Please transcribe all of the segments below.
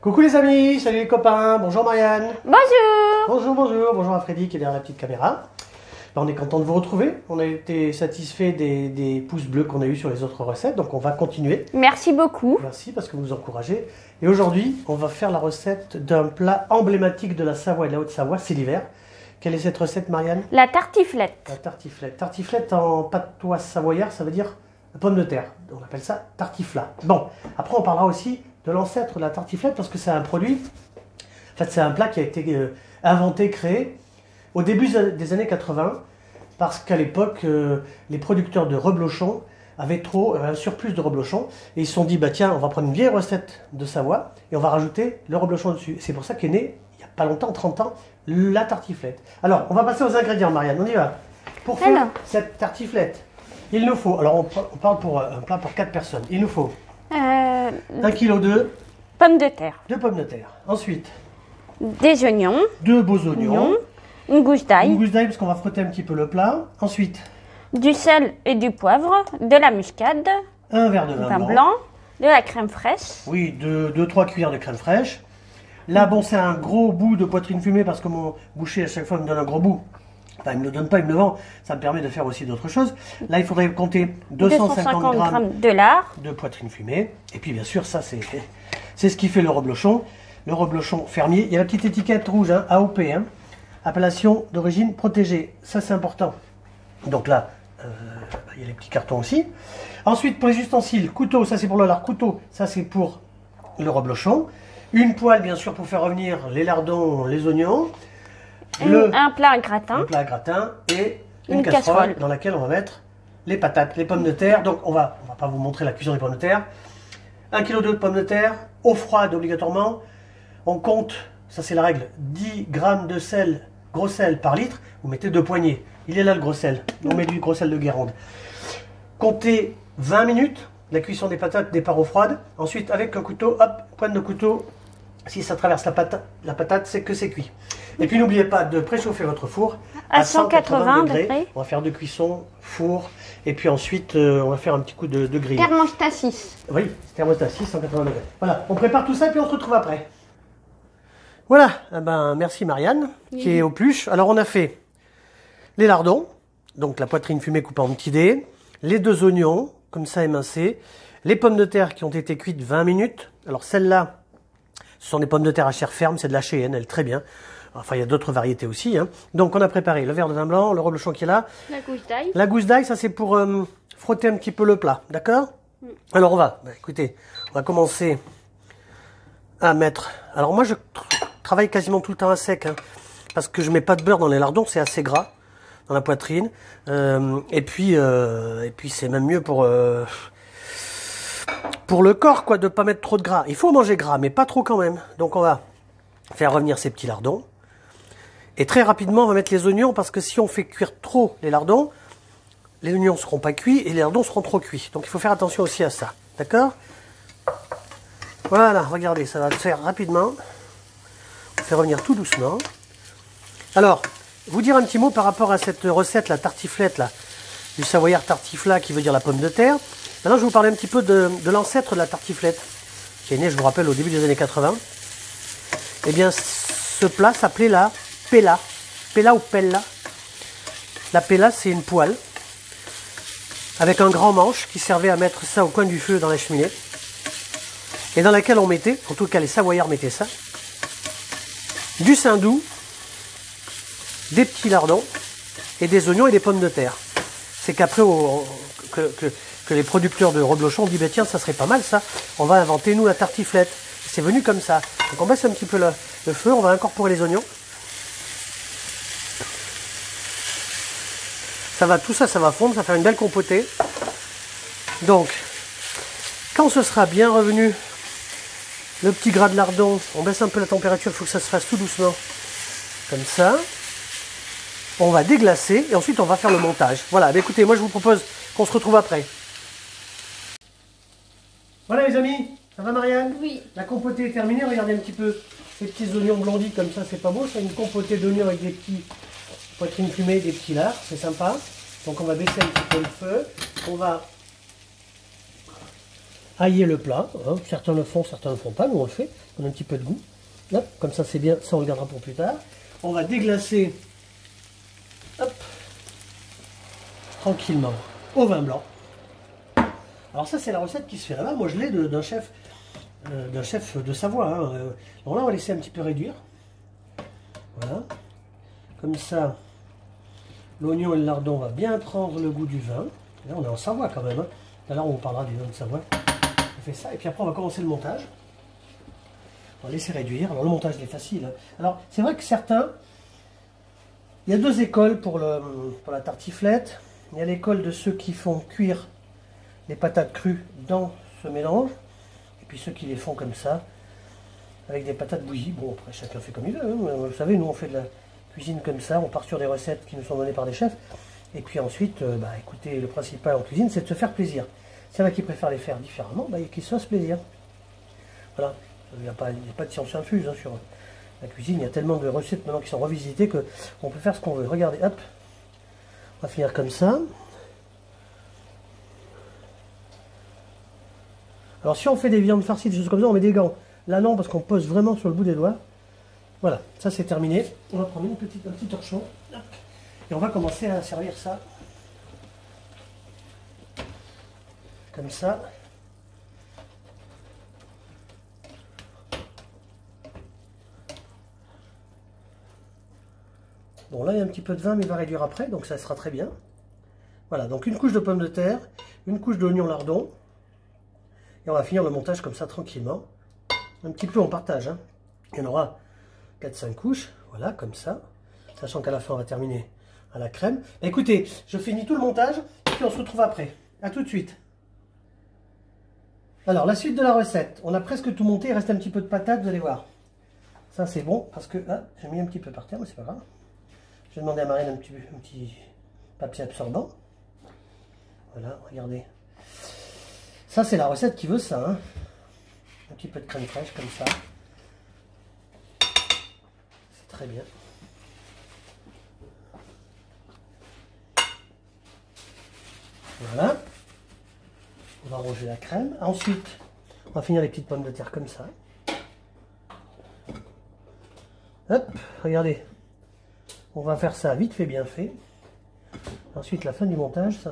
Coucou les amis, salut les copains, bonjour Marianne. Bonjour. Bonjour à Freddy qui est derrière la petite caméra. On est content de vous retrouver, on a été satisfait des pouces bleus qu'on a eu sur les autres recettes, donc on va continuer. Merci beaucoup. Merci parce que vous nous encouragez. Et aujourd'hui, on va faire la recette d'un plat emblématique de la Savoie et de la Haute-Savoie, c'est l'hiver. Quelle est cette recette Marianne? La tartiflette. La tartiflette. Tartiflette en patois savoyard, ça veut dire pomme de terre. On appelle ça tartifla. Bon, après on parlera aussi de l'ancêtre de la tartiflette parce que c'est un produit, en fait c'est un plat qui a été inventé, créé au début des années 80 parce qu'à l'époque les producteurs de reblochon avaient un surplus de reblochon et ils se sont dit bah tiens on va prendre une vieille recette de Savoie et on va rajouter le reblochon dessus. C'est pour ça qu'est né il n'y a pas longtemps, 30 ans, la tartiflette. Alors on va passer aux ingrédients Marianne, on y va. Pour faire cette tartiflette, il nous faut, alors on parle pour un plat pour 4 personnes, il nous faut 1 kg de pommes de terre. 2 pommes de terre. Ensuite, des oignons. 2 beaux oignons. Une gousse d'ail. Une gousse d'ail parce qu'on va frotter un petit peu le plat. Ensuite, du sel et du poivre. De la muscade. Un verre de vin blanc. De la crème fraîche. Oui, 2-3 cuillères de crème fraîche. Là, bon, c'est un gros bout de poitrine fumée parce que mon boucher à chaque fois me donne un gros bout. Enfin, il ne me le donne pas, il me le vend. Ça me permet de faire aussi d'autres choses. Là, il faudrait compter 250 grammes de lard. De poitrine fumée. Et puis, bien sûr, ça, c'est ce qui fait le reblochon. Le reblochon fermier. Il y a la petite étiquette rouge, hein, AOP, hein, appellation d'origine protégée. Ça, c'est important. Donc là, il y a les petits cartons aussi. Ensuite, pour les ustensiles, couteau, ça c'est pour le lard. Couteau, ça c'est pour le reblochon. Une poêle, bien sûr, pour faire revenir les lardons, les oignons. Un plat à gratin. Un plat à gratin et une casserole dans laquelle on va mettre les patates, les pommes de terre. Donc on va pas vous montrer la cuisson des pommes de terre. 1 kg de pommes de terre, eau froide obligatoirement. On compte, ça c'est la règle, 10 grammes de sel, gros sel par litre. Vous mettez 2 poignées. Il est là le gros sel. On met du gros sel de Guérande. Comptez 20 minutes la cuisson des patates, départ eau froide. Ensuite avec un couteau, hop, pointe de couteau. Si ça traverse la patate, c'est que c'est cuit. Et puis n'oubliez pas de préchauffer votre four à 180 degrés. On va faire 2 cuissons, four, et puis ensuite on va faire un petit coup de grille. Thermostat 6. Oui, thermostat 6, 180 degrés. Voilà, on prépare tout ça et puis on se retrouve après. Voilà, merci Marianne, qui est au pluche. Alors on a fait les lardons, donc la poitrine fumée coupée en petits dés, les 2 oignons, comme ça émincés, les pommes de terre qui ont été cuites 20 minutes. Alors celle-là, ce sont des pommes de terre à chair ferme, c'est de la Cheyenne, elle est très bien. Enfin, il y a d'autres variétés aussi. Hein. Donc, on a préparé le verre de vin blanc, le reblochon qui est là. La gousse d'ail. La gousse d'ail, ça c'est pour frotter un petit peu le plat, d'accord? Alors, écoutez, on va commencer à mettre... Alors, moi, je travaille quasiment tout le temps à sec, hein, parce que je mets pas de beurre dans les lardons, c'est assez gras dans la poitrine. Et puis c'est même mieux pour le corps, quoi, de pas mettre trop de gras. Il faut manger gras, mais pas trop quand même. Donc, on va faire revenir ces petits lardons. Et très rapidement, on va mettre les oignons, parce que si on fait cuire trop les lardons, les oignons ne seront pas cuits et les lardons seront trop cuits. Donc il faut faire attention aussi à ça. D'accord? Voilà, regardez, ça va se faire rapidement. On fait revenir tout doucement. Alors, vous dire un petit mot par rapport à cette recette, la tartiflette, là, du savoyard tartifla, qui veut dire la pomme de terre. Maintenant, je vais vous parler un petit peu de l'ancêtre de la tartiflette, qui est né, je vous rappelle, au début des années 80. Eh bien, ce plat s'appelait la pella. Pella ou pella. La pella, c'est une poêle avec un grand manche qui servait à mettre ça au coin du feu dans la cheminée et dans laquelle on mettait, en tout cas les Savoyards mettaient ça, du saindoux, des petits lardons et des oignons et des pommes de terre. C'est qu'après que les producteurs de reblochon ont dit, bah, tiens, ça serait pas mal ça, on va inventer nous la tartiflette. C'est venu comme ça. Donc on baisse un petit peu le feu, on va incorporer les oignons. Tout ça va fondre, ça va faire une belle compotée. Donc, quand ce sera bien revenu, le petit gras de lardon, on baisse un peu la température, il faut que ça se fasse tout doucement. Comme ça. On va déglacer et ensuite on va faire le montage. Voilà, bah écoutez, moi je vous propose qu'on se retrouve après. Voilà les amis, ça va Marianne? Oui. La compotée est terminée, regardez un petit peu ces petits oignons blondis comme ça, c'est pas beau, c'est une compotée d'oignons avec des petits poitrines fumées, des petits lards, c'est sympa. Donc on va baisser un petit peu le feu, on va ailler le plat. Hein. Certains le font, certains ne le font pas. Nous, on le fait. On a un petit peu de goût. Hop, comme ça, c'est bien. Ça, on le gardera pour plus tard. On va déglacer. Hop. Tranquillement. Au vin blanc. Alors ça, c'est la recette qui se fait là-bas. Moi, je l'ai d'un chef de Savoie. Hein. Donc là, on va laisser un petit peu réduire. Voilà. Comme ça, l'oignon et le lardon va bien prendre le goût du vin. Là, on est en Savoie quand même. Hein. Tout à l'heure, on vous parlera du vin de Savoie. On fait ça. Et puis après, on va commencer le montage. On va laisser réduire. Alors, le montage, il est facile. Hein. Alors, c'est vrai que certains... Il y a deux écoles pour la tartiflette. Il y a l'école de ceux qui font cuire les patates crues dans ce mélange. Et puis ceux qui les font comme ça, avec des patates bouillies. Bon, après, chacun fait comme il veut. Hein. Vous savez, nous, on fait de la cuisine comme ça. On part sur des recettes qui nous sont données par des chefs. Et puis ensuite, écoutez, le principal en cuisine, c'est de se faire plaisir. S'il y en a qui préfèrent les faire différemment, qu'ils se fassent plaisir. Voilà. Il n'y a pas de science infuse hein, sur la cuisine. Il y a tellement de recettes maintenant qui sont revisitées qu'on peut faire ce qu'on veut. Regardez, hop. On va finir comme ça. Alors si on fait des viandes farcies, des choses comme ça, on met des gants. Là non, parce qu'on pose vraiment sur le bout des doigts. Voilà, ça c'est terminé. On va prendre un petit torchon. Et on va commencer à servir ça. Comme ça. Bon là il y a un petit peu de vin mais il va réduire après, donc ça sera très bien. Voilà, donc une couche de pommes de terre, une couche d'oignon lardon. Et on va finir le montage comme ça tranquillement. Un petit peu on partage. Hein. Il y en aura 4-5 couches, voilà, comme ça. Sachant qu'à la fin on va terminer à la crème. Écoutez, je finis tout le montage et puis on se retrouve après. A tout de suite. Alors la suite de la recette, on a presque tout monté, il reste un petit peu de patate, vous allez voir. Ça c'est bon parce que là j'ai mis un petit peu par terre, mais c'est pas grave. Je vais demander à Marine un petit papier absorbant. Voilà, regardez. Ça c'est la recette qui veut ça. Hein. Un petit peu de crème fraîche comme ça. C'est très bien. Voilà. On va arronger la crème. Ensuite, on va finir les petites pommes de terre comme ça. Hop, regardez. On va faire ça vite fait, bien fait. Ensuite, la fin du montage, ça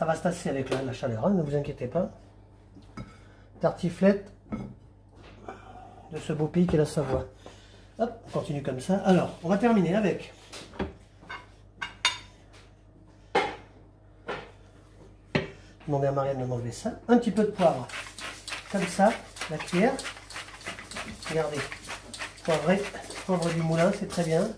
va se tasser avec la chaleur, hein, ne vous inquiétez pas. Tartiflette de ce beau pays qu'est la Savoie. Hop, on continue comme ça. Alors, on va terminer avec... Demander à Marianne de m'enlever ça. Un petit peu de poivre. Comme ça, la cuillère. Regardez. Poivre du moulin, c'est très bien.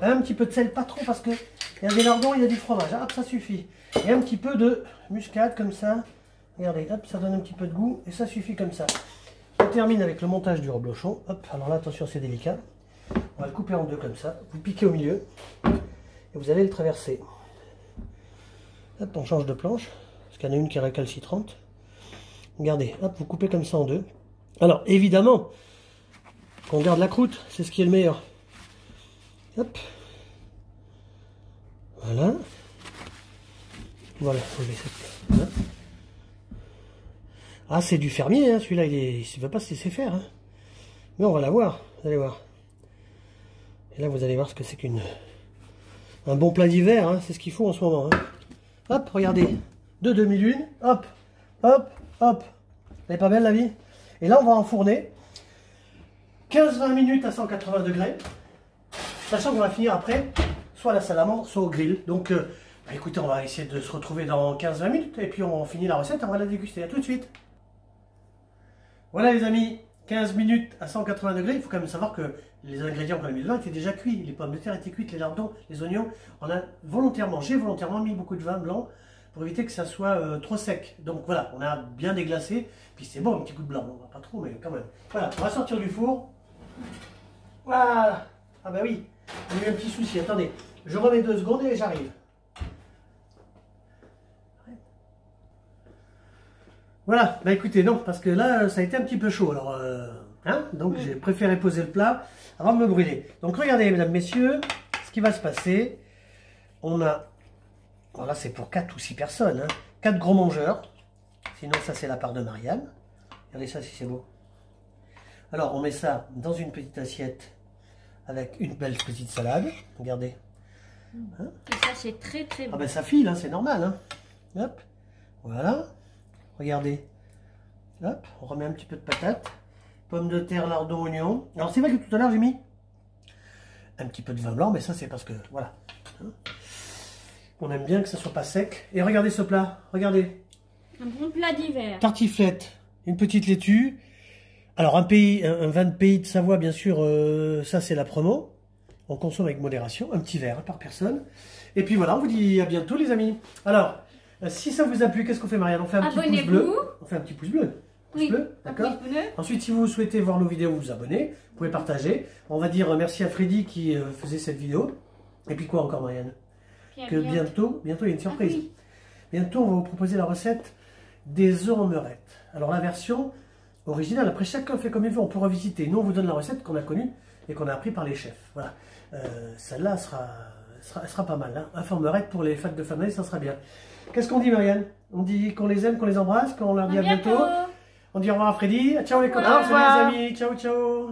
Un petit peu de sel, pas trop parce que il y a des lardons, il y a du fromage. Hop, ça suffit. Et un petit peu de muscade comme ça. Regardez, hop, ça donne un petit peu de goût et ça suffit comme ça. On termine avec le montage du reblochon. Hop, alors là, attention, c'est délicat. On va le couper en deux comme ça. Vous piquez au milieu et vous allez le traverser. Hop, on change de planche. Parce qu'il y en a une qui est récalcitrante. Regardez, hop, vous coupez comme ça en deux. Alors, évidemment, qu'on garde la croûte, c'est ce qui est le meilleur. Hop. Voilà. Voilà, voilà. Ah, c'est du fermier, hein, celui-là, il ne veut pas se laisser faire. Hein. Mais on va la voir, vous allez voir. Et là, vous allez voir ce que c'est un bon plat d'hiver, hein, c'est ce qu'il faut en ce moment. Hein. Hop, regardez. De demi-lune, hop, hop, hop. Elle est pas belle la vie? Et là on va enfourner 15-20 minutes à 180 degrés. Sachant qu'on va finir après, soit à la salamandre, soit au grill. Donc écoutez, on va essayer de se retrouver dans 15-20 minutes. Et puis on finit la recette, on va la déguster. A tout de suite. Voilà les amis, 15 minutes à 180 degrés. Il faut quand même savoir que les ingrédients qu'on a mis dedans étaient déjà cuits. Les pommes de terre étaient cuites, les lardons, les oignons. J'ai volontairement mis beaucoup de vin blanc pour éviter que ça soit trop sec. Donc voilà, on a bien déglacé. Puis c'est bon, un petit coup de blanc. On va pas trop, mais quand même. Voilà, on va sortir du four. Voilà. Ah bah oui, il y a eu un petit souci. Attendez, je remets 2 secondes et j'arrive. Voilà, bah écoutez, non, parce que là, ça a été un petit peu chaud. Alors, donc j'ai préféré poser le plat avant de me brûler. Donc regardez, mesdames, messieurs, ce qui va se passer. On a... Voilà, c'est pour 4 ou 6 personnes. Hein. 4 gros mangeurs. Sinon, ça, c'est la part de Marianne. Regardez ça si c'est beau. Alors, on met ça dans une petite assiette avec une belle petite salade. Regardez. Hein? Et ça, c'est très très bon. Ah ben, ça file, hein, c'est normal. Hein. Hop. Voilà. Regardez. Hop. On remet un petit peu de patate. Pommes de terre, lardons, oignons. Alors, c'est vrai que tout à l'heure, j'ai mis un petit peu de vin blanc, mais ça, c'est parce que, voilà. Hein. On aime bien que ça soit pas sec. Et regardez ce plat. Regardez. Un bon plat d'hiver. Tartiflette. Une petite laitue. Alors, un vin de pays de Savoie, bien sûr, ça, c'est la promo. On consomme avec modération, un petit verre par personne. Et puis voilà, on vous dit à bientôt, les amis. Alors, si ça vous a plu, qu'est-ce qu'on fait, Marianne? On fait un petit pouce bleu. On fait un petit pouce bleu. Oui, D'accord. Ensuite, si vous souhaitez voir nos vidéos, vous vous abonnez. Vous pouvez partager. On va dire merci à Freddy qui faisait cette vidéo. Et puis quoi encore, Marianne? Que bientôt, il y a une surprise. Ah, oui. Bientôt, on va vous proposer la recette des œufs en meurette. Alors, la version originale, après chacun fait comme il veut, on peut revisiter. Nous, on vous donne la recette qu'on a connue et qu'on a appris par les chefs. Voilà. Celle-là sera pas mal. Hein. Un formerette pour les fêtes de fin d'année, ça sera bien. Qu'est-ce qu'on dit, Marianne? On dit qu'on les aime, qu'on les embrasse, qu'on leur dit à bientôt. On dit au revoir à Freddy. Ciao les copains, salut les amis. Ciao, ciao.